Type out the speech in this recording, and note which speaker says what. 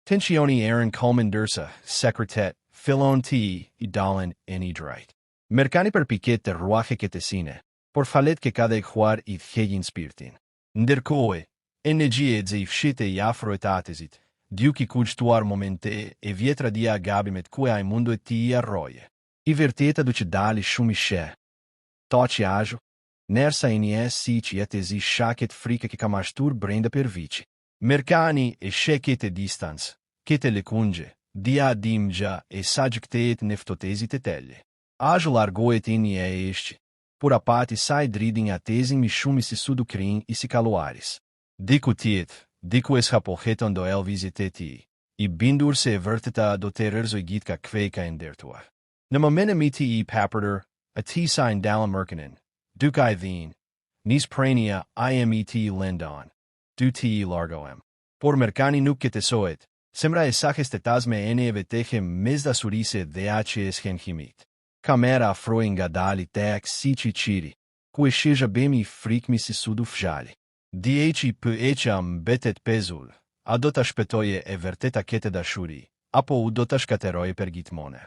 Speaker 1: Tensioni Aaron Coleman Dursa, sekretet, fillon ti I dalin e një drejt. Merkani për piket të ruaje ketesine, por falet ke ka dhe juar I thjejin spirtin. Ndërkohë, energjie e fshite I afroetatezit, duke kujtuar momente e vjetra dia gabimet ku ai mundu ti I arroje. I vërteta duke dali shumë I she. Ta që ajo, nersa I një si që jetezi shaket frike ke ka mashtur brenda për vici. Merkani e she kete distancë, kete lekungje, dia dimgja e sa gjëktejet neftotezit e telle. Ajo largohet I një e ishqi, por apati sai dridin a tezin mi shumë si sudu krin I si kaluaris. Diku diku eshapoheton do el viziteti, I bindur se e vërteta do të rërzoj git ka kvej ka ndertua. Në momenem I ti I papërder, a ti sa ndala mërkenen, duke I dhin, nis prania IMET lendon, du ti I largoem. Por merkani nuk ketesohet, semra e sajes të tazme ene e vetehem mezda surise dhe që eshen himit. Kamera afroi nga dali tek si qiri, ku e shizha bemi frikmi si sudu fjali. Dhi për mbetet pezull, a do të shpetoje e vërteta kete dashuri, apo u do të shkateroje për gjithmone.